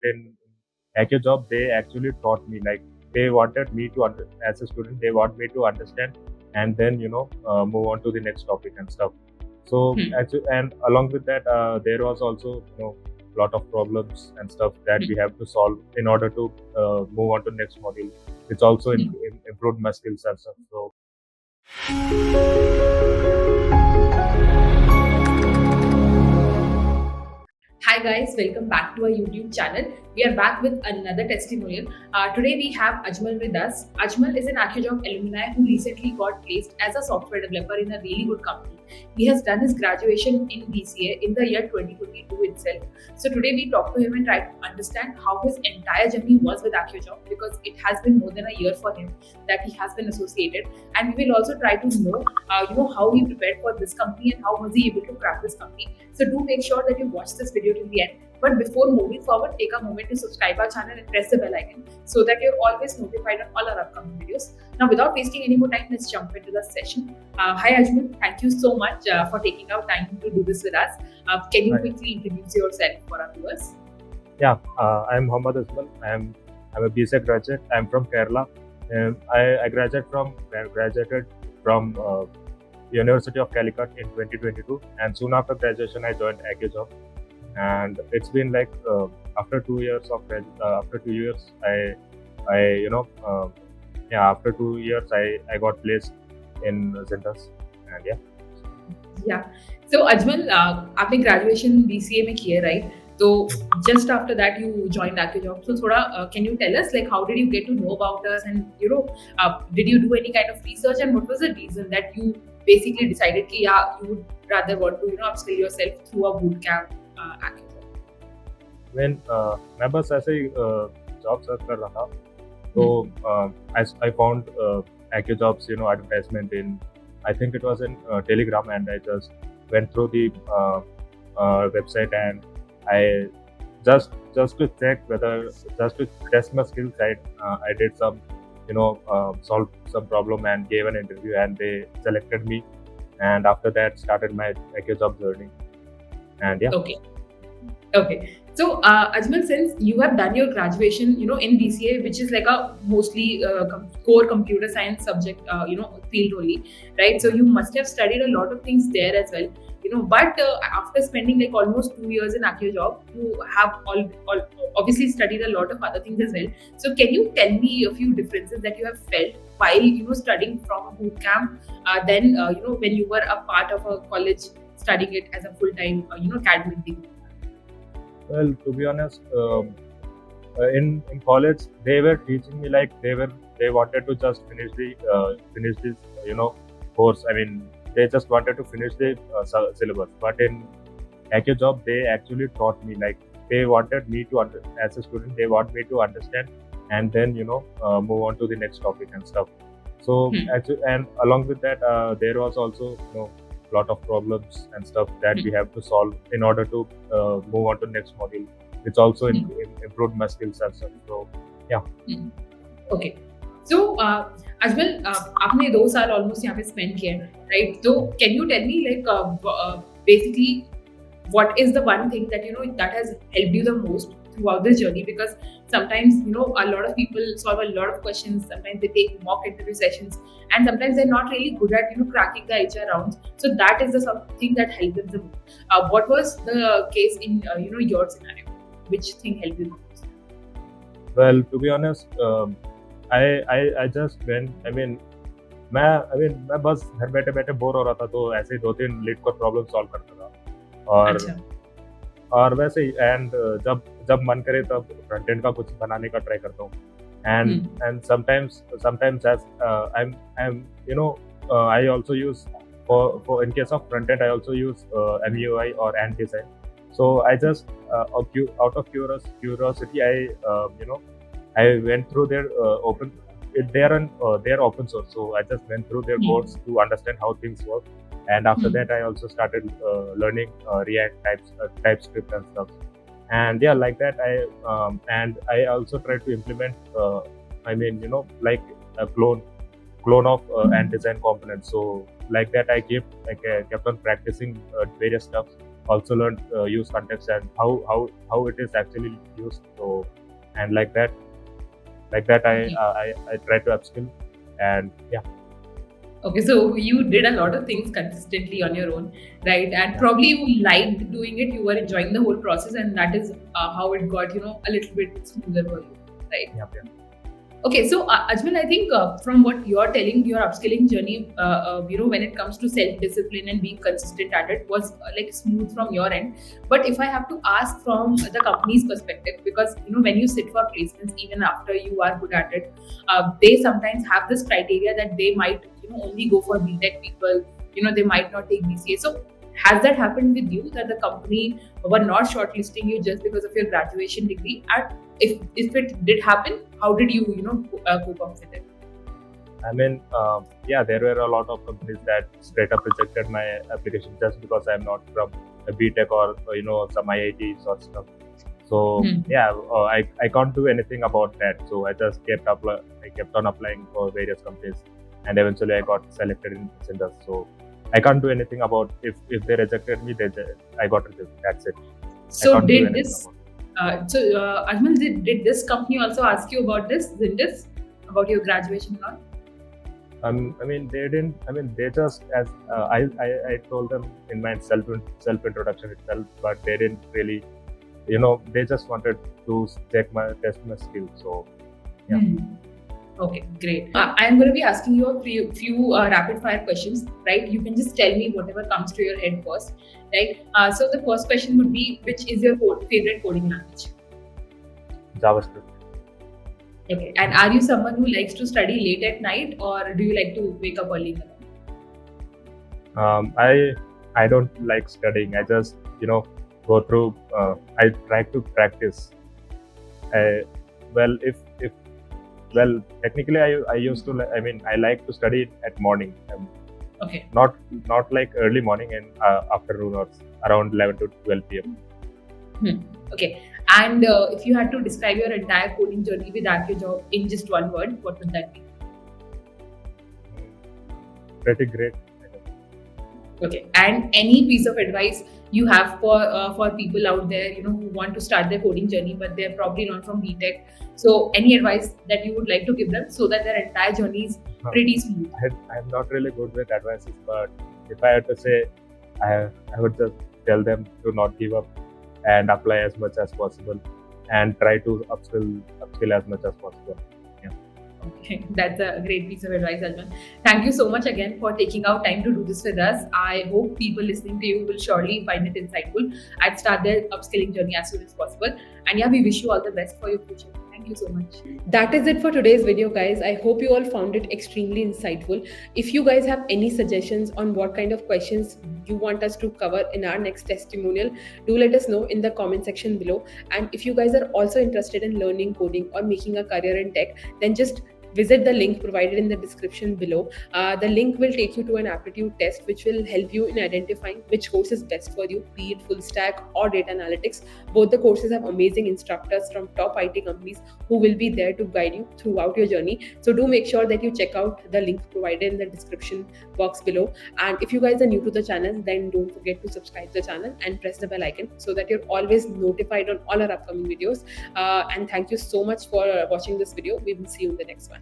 in AccioJob, they actually taught me, like they wanted me to as a student, they want me to understand and then move on to the next topic and stuff. So Hmm. actually, and along with that, there was also lot of problems and stuff that we Hmm. have to solve in order to move on to next module, which also Hmm. improved my skills and stuff. So Hi guys, welcome back to our YouTube channel. We are back with another testimonial. Today we have Ajmal with us. Ajmal is an AccioJob alumni who recently got placed as a software developer in a really good company. He has done his graduation in BCA in the year 2022 itself. So today we talk to him and try to understand how his entire journey was with AccioJob, because it has been more than a year for him that he has been associated. And we will also try to know, how he prepared for this company and how was he able to crack this company. So do make sure that you watch this video till the end. But before moving forward, take a moment to subscribe our channel and press the bell icon so that you're always notified on all our upcoming videos. Now, without wasting any more time, let's jump into the session. Hi Ajmal, thank you so much for taking out time to do this with us. Can you Right. quickly introduce yourself for our viewers? Yeah, I'm Muhammad Asmal. I'm a BCA graduate. I'm from Kerala. I graduated from University of Calicut in 2022, and soon after graduation, I joined AccioJob. And it's been like after 2 years after 2 years, I you know yeah after 2 years I got placed in Zentas, and yeah. Yeah. So Ajmal, आपने graduation BCA में किया, right? So just after that you joined AccioJob. So थोड़ा can you tell us, like, how did you get to know about us, and did you do any kind of research, and what was the reason that you basically decided कि yeah, you would rather want to upskill yourself through a boot camp AccioJob? When मैं बस ऐसे ही job search कर रहा था, तो I found AccioJob's advertisement in, I think it was in Telegram, and I just went through the website, and I just to check whether, just to test my skills, I did some solve some problem and gave an interview, and they selected me, and after that started my AccioJob journey, and yeah. Okay. Okay. So, Ajmal, since you have done your graduation, in BCA, which is like a mostly core computer science subject, field only, right? So you must have studied a lot of things there as well, But after spending like almost 2 years in AccioJob, you have all obviously studied a lot of other things as well. So, can you tell me a few differences that you have felt while studying from a boot camp, then when you were a part of a college studying it as a full time, academic degree? Well, to be honest, in college they were teaching me, like they wanted to just finish this course. I mean, they just wanted to finish the syllabus. But in AccioJob, they actually taught me, like they wanted me to as a student, they want me to understand and then move on to the next topic and stuff. So actually, and along with that, there was also lot of problems and stuff that we have to solve in order to move on to next module, which also improved my skills and stuff. So yeah. Okay. So, Ajmal, आपने 2 साल almost यहाँ पे spend किया है, right? So, can you tell me, like, basically, what is the one thing that that has helped you the most throughout this journey? Because sometimes a lot of people solve a lot of questions. Sometimes they take mock interview sessions, and sometimes they're not really good at cracking the HR rounds. So that is the something that helped them the most. What was the case in your scenario? Which thing helped you the most? Well, to be honest, I just went. मैं बस घर बैठे बैठे bore हो रहा था, तो ऐसे ही 2-3 लीड कोड प्रॉब्लम सॉल्व करता था, अच्छा. और वैसे ही, एंड जब जब मन करे तब फ्रंट एंड का कुछ बनाने का ट्राई करता हूँ, and sometimes as I'm I also use, for in case of front end, I also use MUI or Ant design. So I just out of curiosity, I went through their they're open source, so I just went through their codes to understand how things work, and after that I also started learning React, TypeScript and stuff, and yeah, like that and I also tried to implement like a clone of Ant design components. So like that I kept on practicing various stuff, also learned use context and how it is actually used. So, and like that Okay. I try to upskill, and yeah. Okay, so you did a lot of things consistently on your own, right? And probably you liked doing it. You were enjoying the whole process, and that is how it got, a little bit smoother for you, right? Yeah. Okay, so Ajmal, I think from what you're telling, your upskilling journey, when it comes to self-discipline and being consistent at it, was like smooth from your end. But if I have to ask from the company's perspective, because when you sit for placements, even after you are good at it, they sometimes have this criteria that they might, only go for BTech people. They might not take BCA. So has that happened with you, that the company were not shortlisting you just because of your graduation degree? And if it did happen, how did you cope up with it? I mean, yeah, there were a lot of companies that straight up rejected my application just because I'm not from a BTech or some IITs or stuff. So yeah, I can't do anything about that. So I just kept on applying for various companies, and eventually I got selected in Centers. So I can't do anything about if they rejected me. I got rejected. That's it. So did this? Ajmal, did this company also ask you about this, about your graduation or not? I mean, they didn't. I mean, they just as I told them in my self introduction itself, but they didn't really. They just wanted to test my skills. So yeah. Okay, great. I am going to be asking you a few rapid fire questions, right? You can just tell me whatever comes to your head first, right? So the first question would be, which is your favorite coding language? JavaScript. Okay. And are you someone who likes to study late at night, or do you like to wake up early in the morning? I don't like studying. I just go through. I try to practice. Well, technically, I used to. I mean, I like to study at morning. Okay. Not like early morning and afternoon or around 11 to 12 p.m. Okay. And if you had to describe your entire coding journey with AccioJob in just one word, what would that be? Pretty great. Okay. And any piece of advice you have for people out there, who want to start their coding journey, but they're probably not from BTech. So any advice that you would like to give them so that their entire journey is pretty smooth? I'm not really good with advices, but if I had to say, I would just tell them to not give up and apply as much as possible and try to upskill as much as possible. Okay, that's a great piece of advice, Ajmal. Thank you so much again for taking out time to do this with us. I hope people listening to you will surely find it insightful and start their upskilling journey as soon as possible. And yeah, we wish you all the best for your future. Thank you so much. That is it for today's video, guys. I hope you all found it extremely insightful. If you guys have any suggestions on what kind of questions you want us to cover in our next testimonial, do let us know in the comment section below. And if you guys are also interested in learning coding or making a career in tech, then just visit the link provided in the description below. The link will take you to an aptitude test, which will help you in identifying which course is best for you, be it full stack or data analytics. Both the courses have amazing instructors from top IT companies who will be there to guide you throughout your journey. So do make sure that you check out the link provided in the description box below. And if you guys are new to the channel, then don't forget to subscribe to the channel and press the bell icon so that you're always notified on all our upcoming videos. And thank you so much for watching this video. We will see you in the next one.